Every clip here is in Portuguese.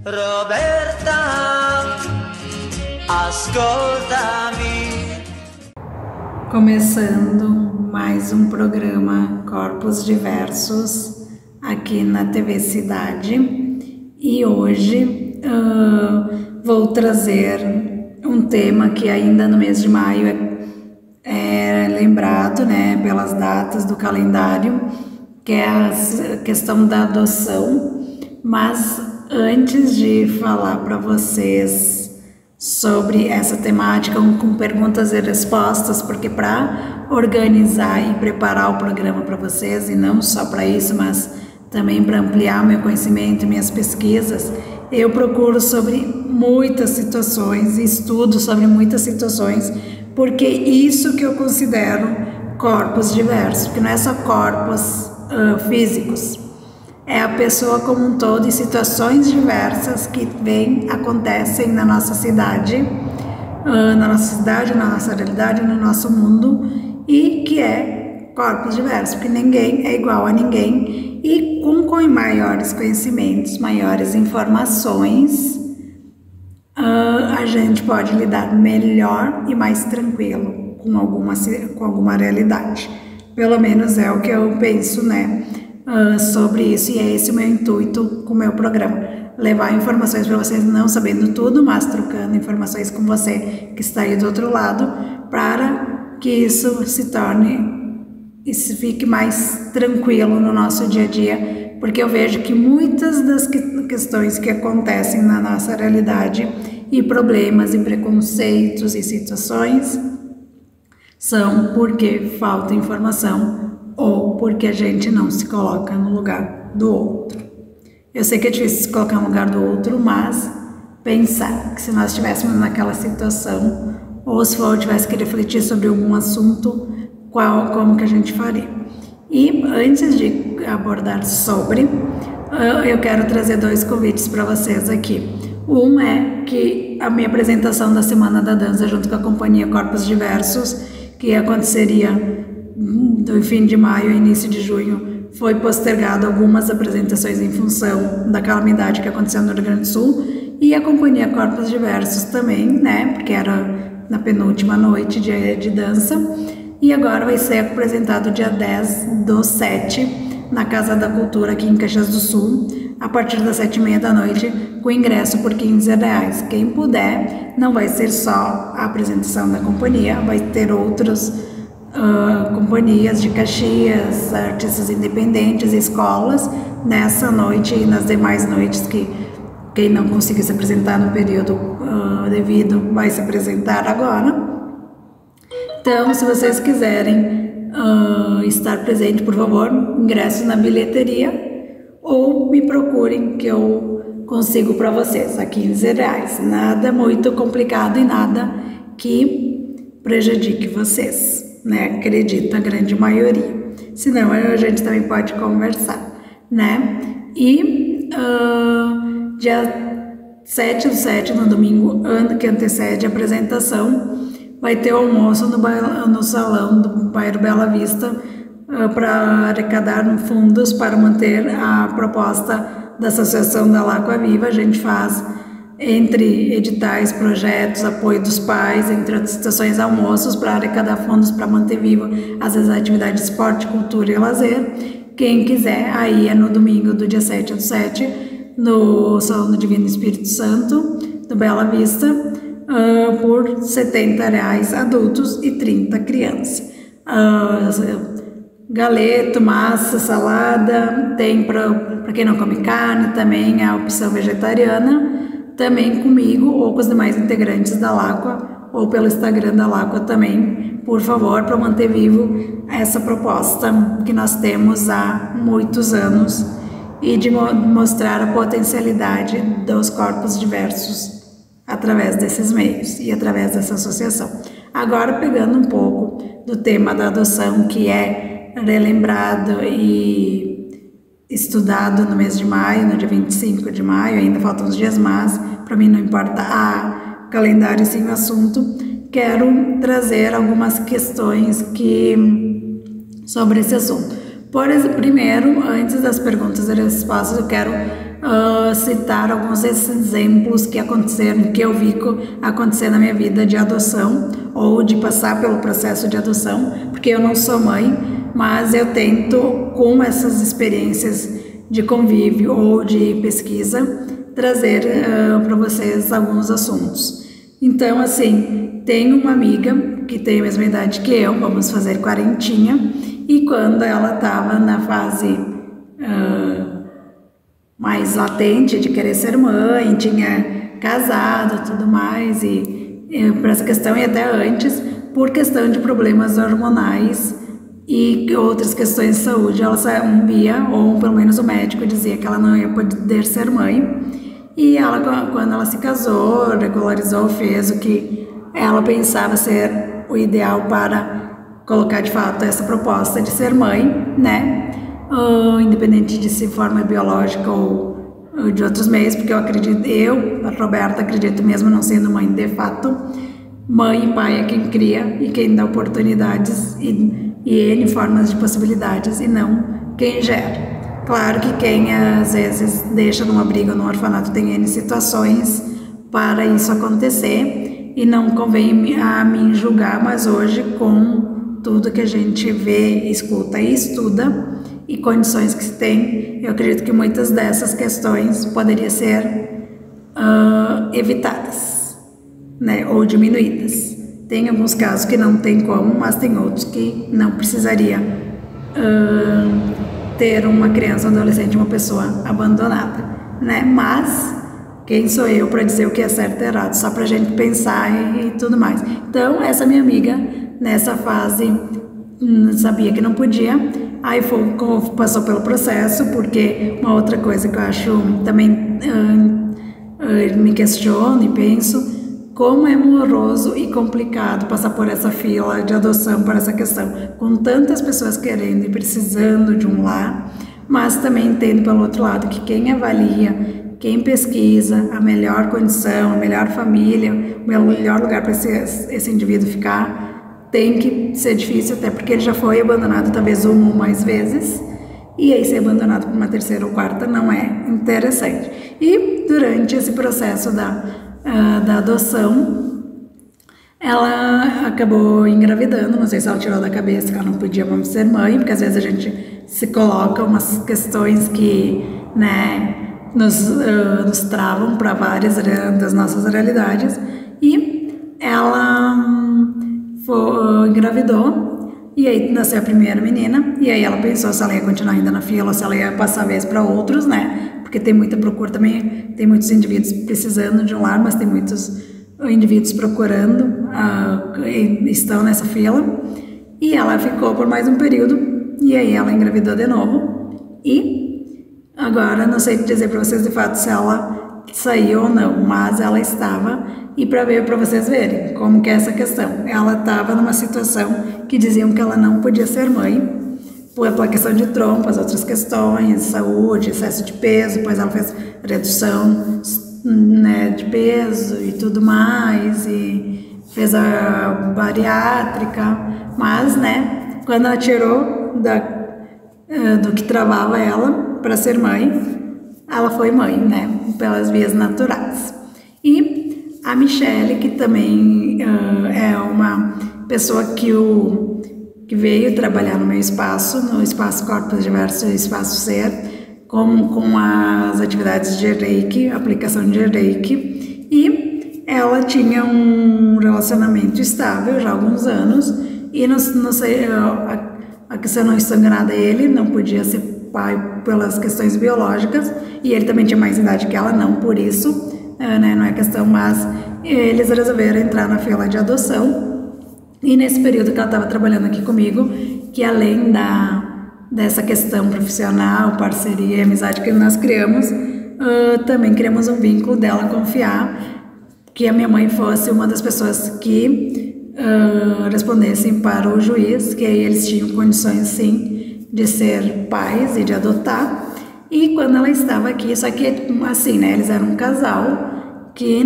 Roberta, ascoltami. Começando mais um programa Corpos Diversos aqui na TV Cidade, e hoje vou trazer um tema que ainda no mês de maio é lembrado, né, pelas datas do calendário, que é a questão da adoção. Mas antes de falar para vocês sobre essa temática com perguntas e respostas, porque para organizar e preparar o programa para vocês, e não só para isso, mas também para ampliar meu conhecimento e minhas pesquisas, eu procuro sobre muitas situações, estudo sobre muitas situações, porque isso que eu considero corpos diversos, porque não é só corpos físicos, é a pessoa como um todo em situações diversas que acontecem na nossa cidade, na nossa realidade, no nosso mundo, e que é corpos diversos, porque ninguém é igual a ninguém, e com maiores conhecimentos, maiores informações, a gente pode lidar melhor e mais tranquilo com alguma realidade. Pelo menos é o que eu penso, né? Sobre isso, e é esse o meu intuito com o meu programa, levar informações para vocês, não sabendo tudo, mas trocando informações com você que está aí do outro lado, para que isso isso fique mais tranquilo no nosso dia a dia, porque eu vejo que muitas das questões que acontecem na nossa realidade, e problemas, e preconceitos e situações, são porque falta informação, ou porque a gente não se coloca no lugar do outro. Eu sei que é difícil se colocar no lugar do outro, mas pensar que se nós estivéssemos naquela situação, ou se eu tivesse que refletir sobre algum assunto, como que a gente faria. E antes de abordar sobre, eu quero trazer dois convites para vocês aqui. Um é que a minha apresentação da Semana da Dança junto com a Companhia Corpos Diversos, que aconteceria do fim de maio e início de junho, foi postergado algumas apresentações em função da calamidade que aconteceu no Rio Grande do Sul, e a Companhia Corpos Diversos também, né, porque era na penúltima noite de dança, e agora vai ser apresentado dia 10/7 na Casa da Cultura aqui em Caxias do Sul, a partir das 7h30 da noite, com ingresso por R$15. Quem puder, não vai ser só a apresentação da companhia, vai ter outros companhias de Caxias, artistas independentes, escolas, nessa noite e nas demais noites que quem não conseguir se apresentar no período devido vai se apresentar agora. Então, se vocês quiserem estar presente, por favor, ingresso na bilheteria, ou me procurem que eu consigo para vocês a R$15. Nada muito complicado e nada que prejudique vocês, né? Acredito, a grande maioria. Senão a gente também pode conversar, né? E dia 7/7, no domingo que antecede a apresentação, vai ter o almoço no salão do bairro Bela Vista, para arrecadar fundos para manter a proposta da Associação da Lagoa Viva. A gente faz, entre editais, projetos, apoio dos pais, entre outras situações, almoços para arrecadar fundos para manter viva as atividades de esporte, cultura e lazer. Quem quiser, aí é no domingo do dia 7/7, no Salão do Divino Espírito Santo, do Bela Vista, por R$70 adultos e 30 crianças. Galeto, massa, salada, tem para quem não come carne, também a opção vegetariana, também comigo ou com os demais integrantes da Láqua, ou pelo Instagram da Láqua também, por favor, para manter vivo essa proposta que nós temos há muitos anos, e de mostrar a potencialidade dos corpos diversos através desses meios e através dessa associação. Agora, pegando um pouco do tema da adoção, que é relembrado e estudado no mês de maio, no dia 25 de maio, ainda faltam uns dias, mas para mim não importa o calendário, sim o assunto. Quero trazer algumas questões sobre esse assunto. Primeiro, antes das perguntas e respostas, eu quero citar alguns desses exemplos que aconteceram, que eu vi acontecer na minha vida de adoção ou de passar pelo processo de adoção, porque eu não sou mãe, mas eu tento, com essas experiências de convívio ou de pesquisa, trazer para vocês alguns assuntos. Então, assim, tenho uma amiga que tem a mesma idade que eu, vamos fazer quarentinha, e quando ela estava na fase mais latente de querer ser mãe, tinha casado, tudo mais, e para essa questão e até antes, por questão de problemas hormonais e outras questões de saúde, ela sabia, ou pelo menos o médico dizia que ela não ia poder ser mãe, e ela, quando ela se casou, regularizou, fez o que ela pensava ser o ideal para colocar de fato essa proposta de ser mãe, né? Independente de se forma biológica ou de outros meios, porque eu acredito, a Roberta, acredito mesmo não sendo mãe de fato, mãe e pai é quem cria e quem dá oportunidades e N formas de possibilidades e não quem gera. Claro que quem às vezes deixa num abrigo ou num orfanato tem N situações para isso acontecer e não convém a mim julgar, mas hoje com tudo que a gente vê, escuta e estuda e condições que se tem, eu acredito que muitas dessas questões poderiam ser evitadas, né, ou diminuídas. Tem alguns casos que não tem como, mas tem outros que não precisaria ter uma criança, um adolescente, uma pessoa abandonada, né? Mas quem sou eu para dizer o que é certo e errado, só para a gente pensar e tudo mais. Então, essa minha amiga, nessa fase, sabia que não podia, aí passou pelo processo, porque uma outra coisa que eu acho também me questiono e penso, como é moroso e complicado passar por essa fila de adoção, por essa questão, com tantas pessoas querendo e precisando de um lar, mas também entendo pelo outro lado que quem avalia, quem pesquisa a melhor condição, a melhor família, o melhor lugar para esse indivíduo ficar, tem que ser difícil, até porque ele já foi abandonado talvez uma ou mais vezes, e aí ser abandonado por uma terceira ou quarta não é interessante. E durante esse processo da adoção, ela acabou engravidando, não sei se ela tirou da cabeça que ela não podia mais ser mãe, porque às vezes a gente se coloca umas questões que, né, nos travam para várias das nossas realidades, e ela engravidou, e aí nasceu a primeira menina, e aí ela pensou se ela ia continuar ainda na fila ou se ela ia passar a vez para outros, né, porque tem muita procura também, tem muitos indivíduos precisando de um lar, mas tem muitos indivíduos procurando, estão nessa fila, e ela ficou por mais um período, e aí ela engravidou de novo, e agora não sei dizer para vocês de fato se ela saiu ou não, mas ela estava, e para vocês verem como que é essa questão, ela estava numa situação que diziam que ela não podia ser mãe, pela questão de trompas, outras questões, saúde, excesso de peso, depois ela fez redução, né, de peso e tudo mais, e fez a bariátrica, mas, né, quando ela tirou do que travava ela para ser mãe, ela foi mãe, né, pelas vias naturais. E a Michele, que também é uma pessoa que veio trabalhar no meu espaço, no Espaço Corpos Diversos e Espaço Ser, com as atividades de Reiki, aplicação de Reiki, e ela tinha um relacionamento estável já há alguns anos, e não sei, se eu não estou enganada, ele não podia ser pai pelas questões biológicas, e ele também tinha mais idade que ela, não por isso, né, não é questão, mas eles resolveram entrar na fila de adoção. E nesse período que ela estava trabalhando aqui comigo, que além dessa questão profissional, parceria e amizade que nós criamos, também criamos um vínculo dela confiar que a minha mãe fosse uma das pessoas que respondessem para o juiz, que aí eles tinham condições sim de ser pais e de adotar. E quando ela estava aqui, só que assim, né, eles eram um casal que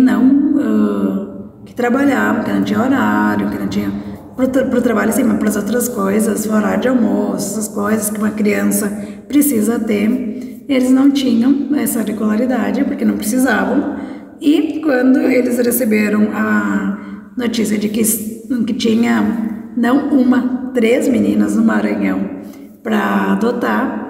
que trabalhavam, que não tinha horário, que não tinha para o trabalho, sim, mas para as outras coisas, horário de almoço, essas coisas que uma criança precisa ter, eles não tinham essa regularidade porque não precisavam, e quando eles receberam a notícia de que tinha não uma, 3 meninas no Maranhão para adotar,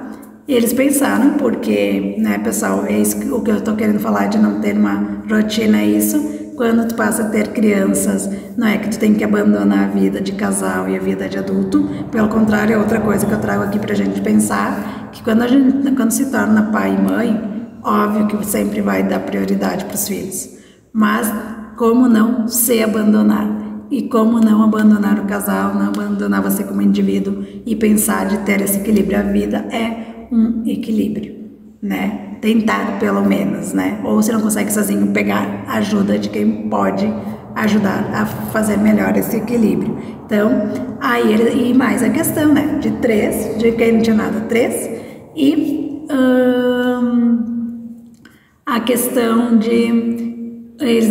eles pensaram, porque, né, pessoal, é isso o que eu estou querendo falar de não ter uma rotina, é isso. Quando tu passa a ter crianças, não é que tu tem que abandonar a vida de casal e a vida de adulto, pelo contrário, é outra coisa que eu trago aqui pra gente pensar, que quando se torna pai e mãe, óbvio que sempre vai dar prioridade para os filhos, mas como não se abandonar? E como não abandonar o casal, não abandonar você como indivíduo e pensar de ter esse equilíbrio? A vida é um equilíbrio, né? Tentar pelo menos, né? Ou se não consegue sozinho, pegar ajuda de quem pode ajudar a fazer melhor esse equilíbrio. Então, aí e mais a questão, né? De 3, de quem não tinha nada, 3, e a questão de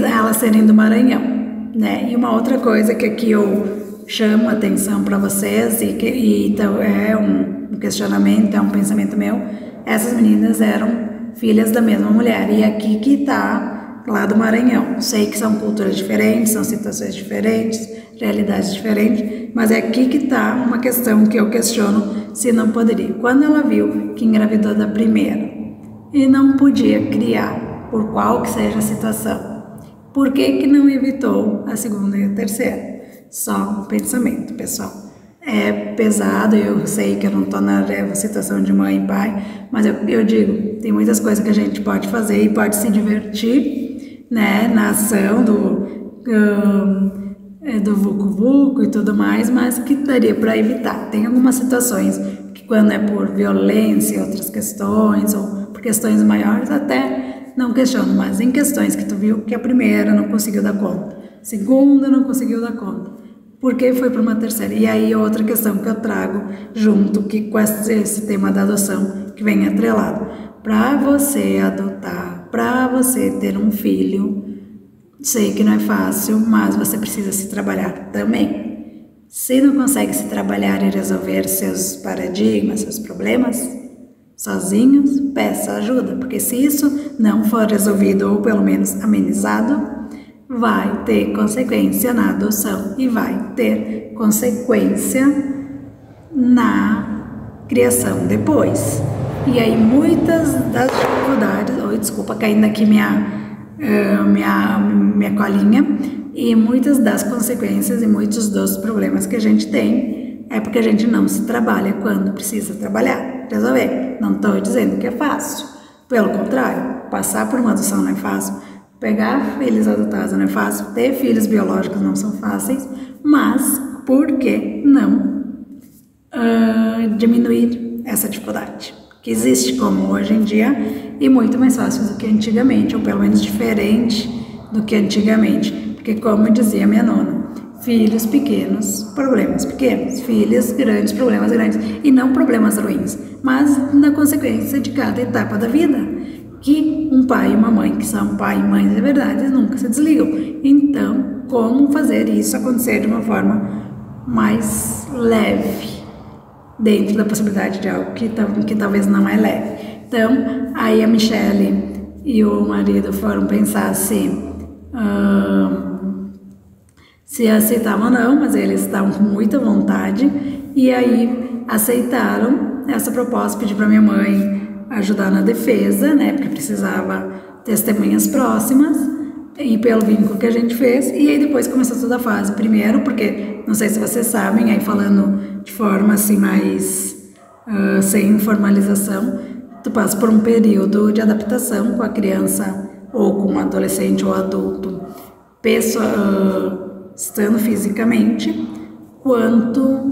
elas serem do Maranhão, né? E uma outra coisa que aqui eu chamo a atenção para vocês e então é um questionamento, é um pensamento meu, essas meninas eram filhas da mesma mulher, e aqui que tá lá do Maranhão. Sei que são culturas diferentes, são situações diferentes, realidades diferentes, mas é aqui que tá uma questão que eu questiono se não poderia. Quando ela viu que engravidou da primeira e não podia criar, por qual que seja a situação, por que não evitou a segunda e a terceira? Só um pensamento, pessoal. É pesado, eu sei que eu não estou na situação de mãe e pai, mas eu digo, tem muitas coisas que a gente pode fazer e pode se divertir, né, na ação do vucu-vucu e tudo mais, mas que daria para evitar. Tem algumas situações que quando é por violência, outras questões, ou por questões maiores, até não questiono, mas em questões que tu viu que a primeira não conseguiu dar conta, a segunda não conseguiu dar conta, por que foi para uma terceira? E aí outra questão que eu trago junto que com esse tema da adoção que vem atrelado. Para você adotar, para você ter um filho, sei que não é fácil, mas você precisa se trabalhar também. Se não consegue se trabalhar e resolver seus paradigmas, seus problemas, sozinhos, peça ajuda, porque se isso não for resolvido ou pelo menos amenizado, vai ter consequência na adoção e vai ter consequência na criação depois. E aí muitas das dificuldades, desculpa, caindo aqui minha colinha, e muitas das consequências e muitos dos problemas que a gente tem é porque a gente não se trabalha quando precisa trabalhar, resolver. Não estou dizendo que é fácil, pelo contrário, passar por uma adoção não é fácil, pegar filhos adotados não é fácil, ter filhos biológicos não são fáceis, mas por que não diminuir essa dificuldade? Que existe como hoje em dia e muito mais fácil do que antigamente, ou pelo menos diferente do que antigamente, porque como dizia minha nona, filhos pequenos, problemas pequenos, filhos grandes, problemas grandes, e não problemas ruins, mas na consequência de cada etapa da vida, que um pai e uma mãe, que são pai e mãe de verdade, nunca se desligam. Então, como fazer isso acontecer de uma forma mais leve, dentro da possibilidade de algo que talvez não é leve. Então, aí a Michelle e o marido foram pensar assim, se aceitavam ou não, mas eles estavam com muita vontade, e aí aceitaram essa proposta, pedi para minha mãe ajudar na defesa, né, porque precisava testemunhas próximas, e pelo vínculo que a gente fez, e aí depois começou toda a fase, primeiro porque, não sei se vocês sabem, aí falando de forma assim mais sem formalização, tu passa por um período de adaptação com a criança, ou com um adolescente ou adulto, estando fisicamente, quanto,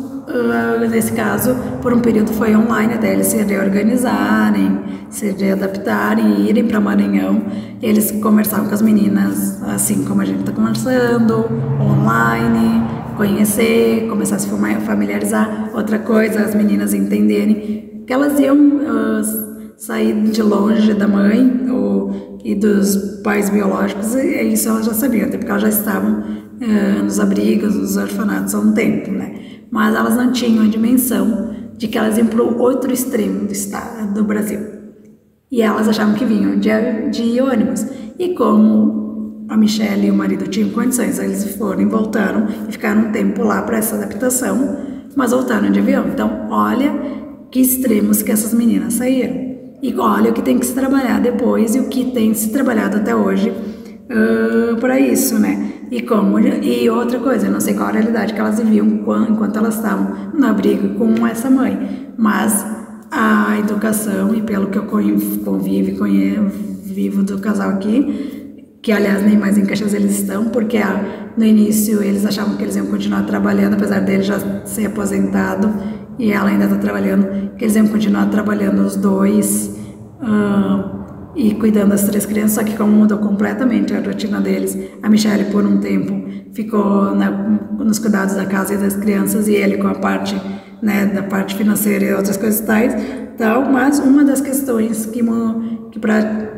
nesse caso, por um período foi online, até eles se reorganizarem, se readaptarem e irem para Maranhão. Eles conversavam com as meninas, assim como a gente está conversando, online, conhecer, começar a se familiarizar. Outra coisa, as meninas entenderem que elas iam sair de longe da mãe e dos pais biológicos, e isso elas já sabiam, até porque elas já estavam nos abrigos, nos orfanatos há um tempo, né? Mas elas não tinham a dimensão de que elas iam para o outro extremo do Brasil. e elas achavam que vinham de ônibus. E como a Michelle e o marido tinham condições, eles foram e voltaram e ficaram um tempo lá para essa adaptação, mas voltaram de avião. Então, olha que extremos que essas meninas saíram. E olha o que tem que se trabalhar depois e o que tem se trabalhado até hoje para isso, né? E outra coisa, eu não sei qual a realidade que elas viviam enquanto elas estavam no abrigo com essa mãe, mas a educação, e pelo que eu vivo do casal aqui, que aliás nem mais em Caxias eles estão, porque no início eles achavam que eles iam continuar trabalhando, apesar dele já ser aposentado e ela ainda está trabalhando, que eles iam continuar trabalhando os dois e cuidando das 3 crianças, só que como mudou completamente a rotina deles, a Michelle por um tempo ficou nos cuidados da casa e das crianças e ele com a parte, né, da parte financeira e outras coisas tal, mas uma das questões que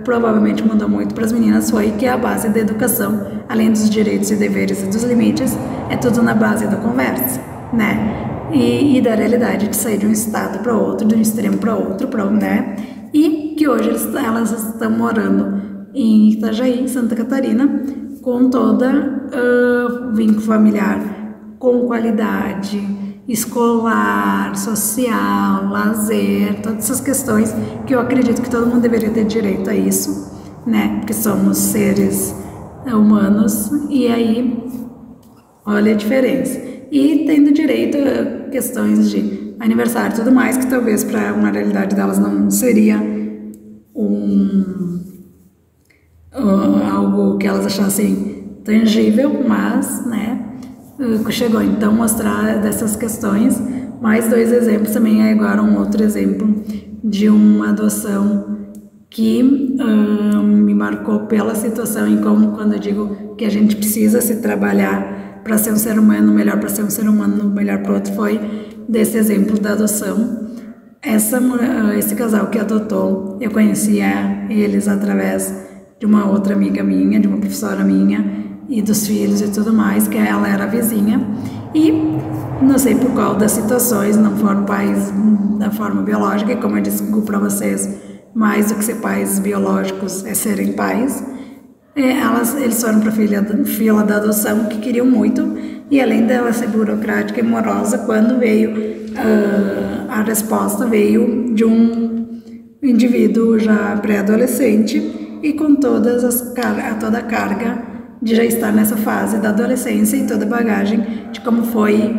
provavelmente mudou muito para as meninas foi que a base da educação, além dos direitos e deveres e dos limites, é tudo na base da conversa, né? E da realidade de sair de um estado para outro, de um extremo para outro, né? E que hoje elas estão morando em Itajaí, Santa Catarina, com toda vínculo familiar, com qualidade escolar, social, lazer, todas essas questões que eu acredito que todo mundo deveria ter direito a isso, né? Porque somos seres humanos e aí olha a diferença. E tendo direito a questões de aniversário e tudo mais, que talvez para uma realidade delas não seria algo que elas achassem tangível, mas, né, chegou então a mostrar dessas questões. Mais 2 exemplos também, agora um outro exemplo de uma adoção que me marcou pela situação e como quando eu digo que a gente precisa se trabalhar para ser um ser humano melhor, para ser um ser humano melhor para o outro, foi desse exemplo da adoção. Esse casal que adotou, eu conhecia eles através de uma outra amiga minha, de uma professora minha, e dos filhos e tudo mais, que ela era vizinha, e não sei por qual das situações, não foram pais da forma biológica, e como eu disse para vocês, mais do que ser pais biológicos é serem pais. Eles foram para a fila da adoção, que queriam muito, e além dela ser burocrática e morosa, quando veio a resposta veio de um indivíduo já pré-adolescente e com toda a carga de já estar nessa fase da adolescência e toda a bagagem de como foi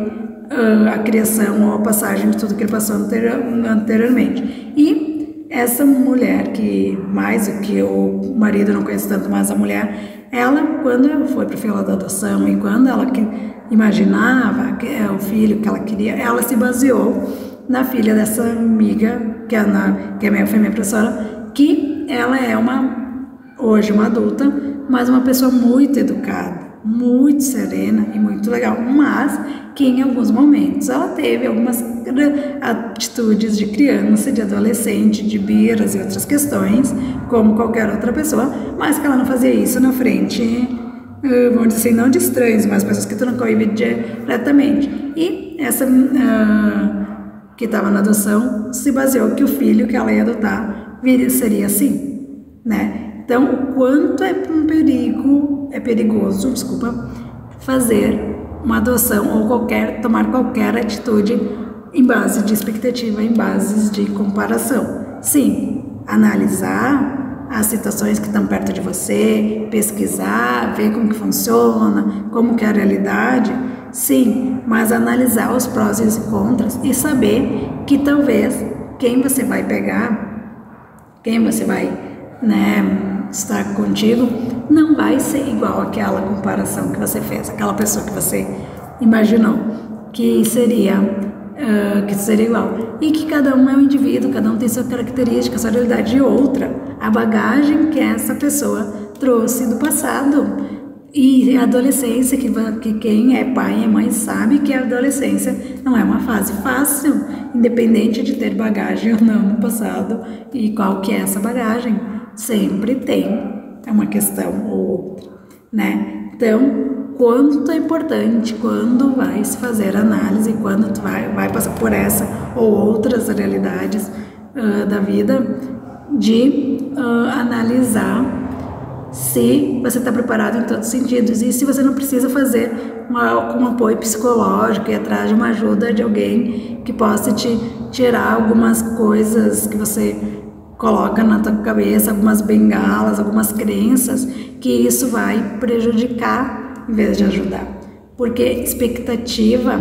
a criação ou a passagem de tudo que ele passou anteriormente. E essa mulher, que mais do que o marido, não conhece tanto, mas a mulher, ela, quando ela foi para a fila da adoção e quando ela imaginava o filho que ela queria, ela se baseou na filha dessa amiga, que foi minha professora, que ela é hoje uma adulta, mas uma pessoa muito educada, muito serena e muito legal, mas que em alguns momentos ela teve algumas atitudes de criança, de adolescente, de birras e outras questões, como qualquer outra pessoa, mas que ela não fazia isso na frente, vamos dizer assim, não de estranhos, mas pessoas que tu não convive diretamente. E essa que estava na adoção se baseou que o filho que ela ia adotar seria assim, né? Então, o quanto é perigoso, fazer uma adoção ou tomar qualquer atitude em base de expectativa, em bases de comparação. Sim, analisar as situações que estão perto de você, pesquisar, ver como que funciona, como que é a realidade, sim, mas analisar os prós e os contras e saber que talvez quem você vai pegar, quem você vai, estar contigo, não vai ser igual àquela comparação que você fez, aquela pessoa que você imaginou que seria igual. E que cada um é um indivíduo, cada um tem sua característica, sua realidade e outra, a bagagem que essa pessoa trouxe do passado. E a adolescência, que quem é pai e mãe sabe que a adolescência não é uma fase fácil, independente de ter bagagem ou não no passado, e qual que é essa bagagem. Sempre tem uma questão ou outra, né? Então, quanto é importante quando vai se fazer análise, quando tu vai passar por essa ou outras realidades da vida, de analisar se você está preparado em todos os sentidos e se você não precisa fazer um apoio psicológico e atrás de uma ajuda de alguém que possa te tirar algumas coisas que você coloca na tua cabeça, algumas bengalas, algumas crenças, que isso vai prejudicar em vez de ajudar. Porque expectativa,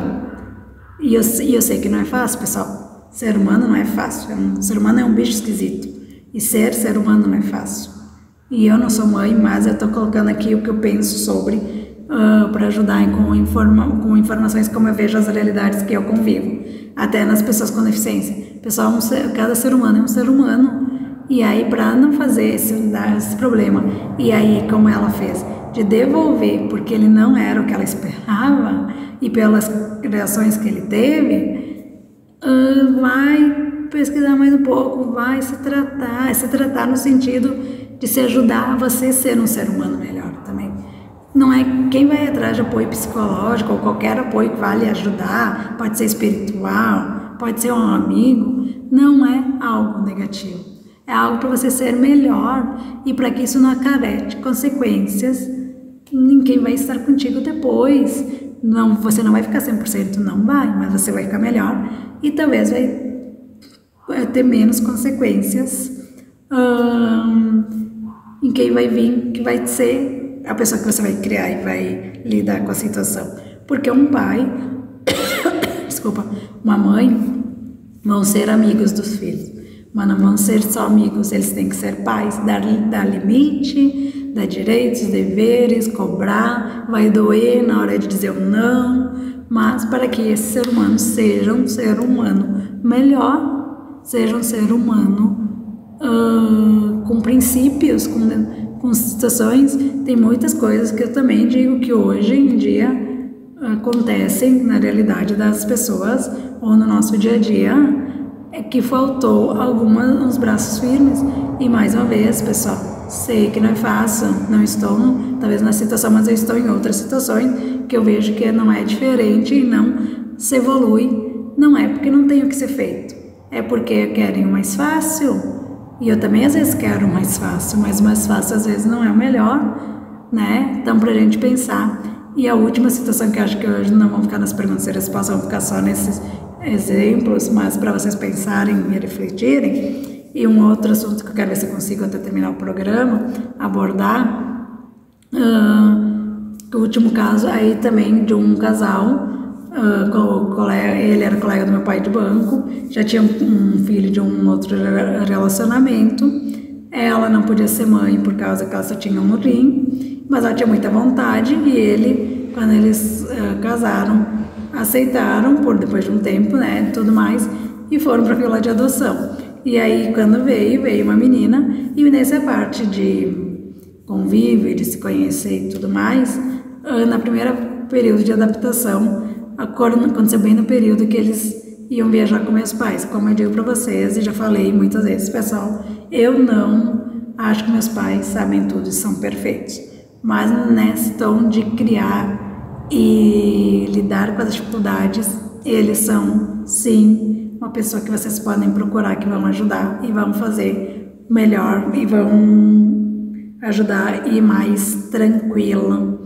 e eu sei que não é fácil, pessoal, ser humano não é fácil, ser humano é um bicho esquisito, e ser humano não é fácil. E eu não sou mãe, mas eu estou colocando aqui o que eu penso sobre, para ajudar com informações como eu vejo as realidades que eu convivo, até nas pessoas com deficiência. Pessoal, cada ser humano é um ser humano, e aí para não fazer dar esse problema, e aí como ela fez, de devolver porque ele não era o que ela esperava, e pelas reações que ele teve, vai pesquisar mais um pouco, vai se tratar no sentido de se ajudar a você ser um ser humano melhor também. Não é quem vai atrás de apoio psicológico ou qualquer apoio que vale ajudar, pode ser espiritual, pode ser um amigo, não é algo negativo. É algo para você ser melhor e para que isso não acarrete consequências em quem vai estar contigo depois. Não, você não vai ficar 100%, não vai, mas você vai ficar melhor e talvez vai ter menos consequências em quem vai vir, que vai ser a pessoa que você vai criar e vai lidar com a situação. Porque um pai, desculpa, uma mãe vão ser amigos dos filhos, mas não vão ser só amigos, eles têm que ser pais, dar limite, dar direitos, deveres, cobrar, vai doer na hora de dizer um não, mas para que esse ser humano seja um ser humano melhor, seja um ser humano com princípios, com situações. Tem muitas coisas que eu também digo que hoje em dia acontecem na realidade das pessoas ou no nosso dia a dia, é que faltou uns braços firmes. E mais uma vez, pessoal, sei que não é fácil, não estou talvez na situação, mas eu estou em outras situações que eu vejo que não é diferente e não se evolui. Não é porque não tem o que ser feito, é porque querem o mais fácil. E eu também às vezes quero o mais fácil, mas o mais fácil às vezes não é o melhor, né? Então, pra gente pensar. E a última situação que eu acho que hoje não vão ficar nas perguntas, eles possam ficar só nesses exemplos, mas para vocês pensarem e refletirem. E um outro assunto que eu quero ver se eu consigo até terminar o programa, abordar, o último caso aí também de um casal, ele era colega do meu pai de banco, já tinha um filho de um outro relacionamento, ela não podia ser mãe por causa que ela só tinha um rim, mas ela tinha muita vontade e ele, quando eles casaram, aceitaram por depois de um tempo, né, tudo mais, e foram para a fila de adoção. E aí quando veio uma menina, e nessa parte de convívio, de se conhecer e tudo mais, na primeira período de adaptação, aconteceu bem no período que eles iam viajar com meus pais. Como eu digo para vocês, e já falei muitas vezes, pessoal, eu não acho que meus pais sabem tudo e são perfeitos, mas nesse tom de criar e lidar com as dificuldades, eles são, sim, uma pessoa que vocês podem procurar, que vão ajudar e vão fazer melhor e vão ajudar e ir mais tranquilo,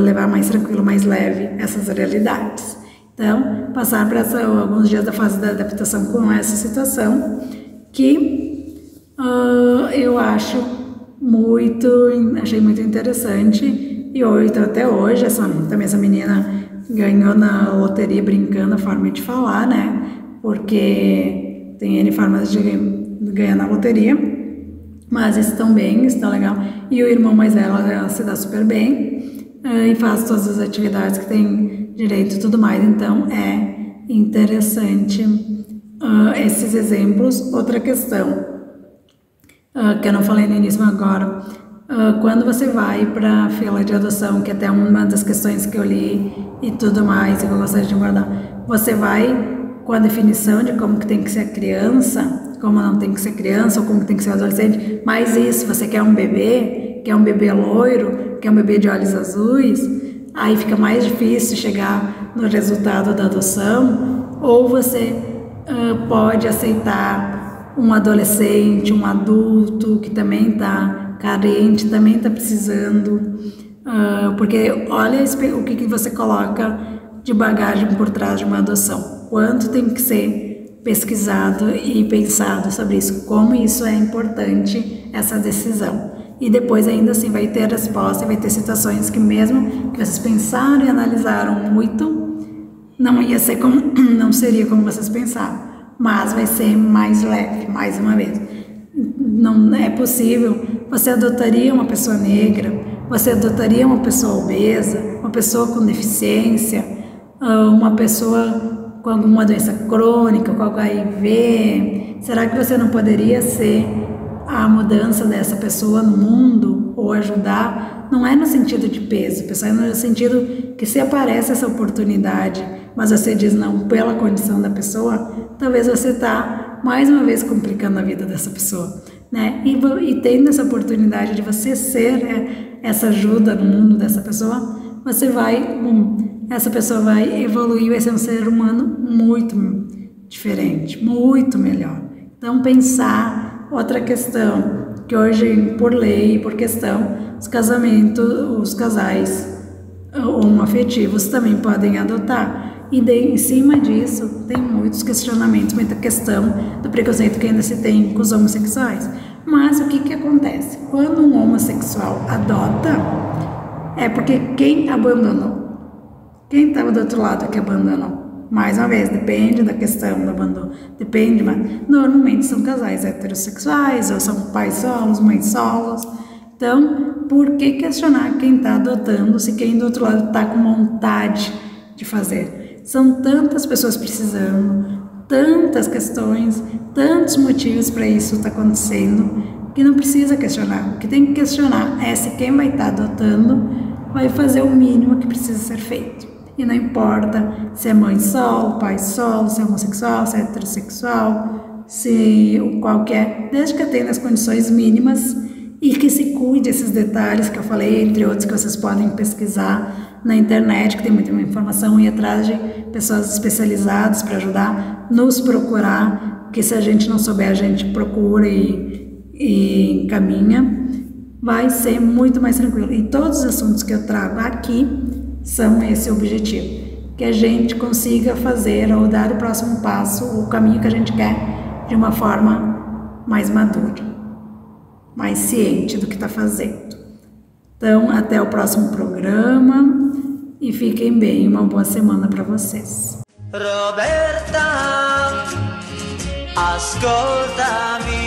levar mais tranquilo, mais leve essas realidades. Então, passar por alguns dias da fase da adaptação com essa situação, que eu achei muito interessante. E hoje, então, até hoje, também essa menina ganhou na loteria, brincando a forma de falar, né? Porque tem N formas de ganhar na loteria, mas estão bem, estão legal. E o irmão mais velho, ela se dá super bem e faz todas as atividades que tem direito e tudo mais. Então é interessante esses exemplos. Outra questão que eu não falei no início agora, quando você vai para a fila de adoção, que até uma das questões que eu li e tudo mais, e que eu gostaria de guardar, você vai com a definição de como que tem que ser a criança, como não tem que ser criança, ou como que tem que ser adolescente, mas isso, você quer um bebê loiro, quer um bebê de olhos azuis, aí fica mais difícil chegar no resultado da adoção, ou você pode aceitar um adolescente, um adulto que também está carente, também está precisando, porque olha o que você coloca de bagagem por trás de uma adoção, quanto tem que ser pesquisado e pensado sobre isso, como isso é importante, essa decisão. E depois ainda assim vai ter resposta, vai ter situações que mesmo que vocês pensaram e analisaram muito, não seria como vocês pensaram, mas vai ser mais leve, mais uma vez. Não é possível, você adotaria uma pessoa negra, você adotaria uma pessoa obesa, uma pessoa com deficiência, uma pessoa com alguma doença crônica, com HIV, será que você não poderia ser a mudança dessa pessoa no mundo ou ajudar? Não é no sentido de peso, pessoal, é no sentido que se aparece essa oportunidade, mas você diz não pela condição da pessoa, talvez você está mais uma vez complicando a vida dessa pessoa, né? E tendo essa oportunidade de você ser essa ajuda no mundo dessa pessoa, essa pessoa vai evoluir, vai ser um ser humano muito diferente, muito melhor. Então pensar, outra questão, que hoje por lei, por questão, os casais homoafetivos também podem adotar. E em cima disso tem muitos questionamentos, muita questão do preconceito que ainda se tem com os homossexuais. Mas o que acontece? Quando um homossexual adota, é porque quem abandonou? Quem estava do outro lado que abandonou? Mais uma vez, depende da questão do abandono, depende, mas normalmente são casais heterossexuais, ou são pais solos, mães solos. Então, por que questionar quem está adotando se quem do outro lado está com vontade de fazer? São tantas pessoas precisando, tantas questões, tantos motivos para isso estar acontecendo, que não precisa questionar. O que tem que questionar é se quem vai estar adotando vai fazer o mínimo que precisa ser feito. E não importa se é mãe solo, pai solo, se é homossexual, se é heterossexual, se qualquer, desde que tenha as condições mínimas e que se cuide desses detalhes que eu falei, entre outros que vocês podem pesquisar na internet, que tem muita informação, e atrás de pessoas especializadas para ajudar, nos procurar, que se a gente não souber, a gente procura e encaminha, vai ser muito mais tranquilo. E todos os assuntos que eu trago aqui são esse objetivo, que a gente consiga fazer ou dar o próximo passo, o caminho que a gente quer, de uma forma mais madura, mais ciente do que está fazendo. Então, até o próximo programa e fiquem bem, uma boa semana para vocês. Roberta, ascoltami.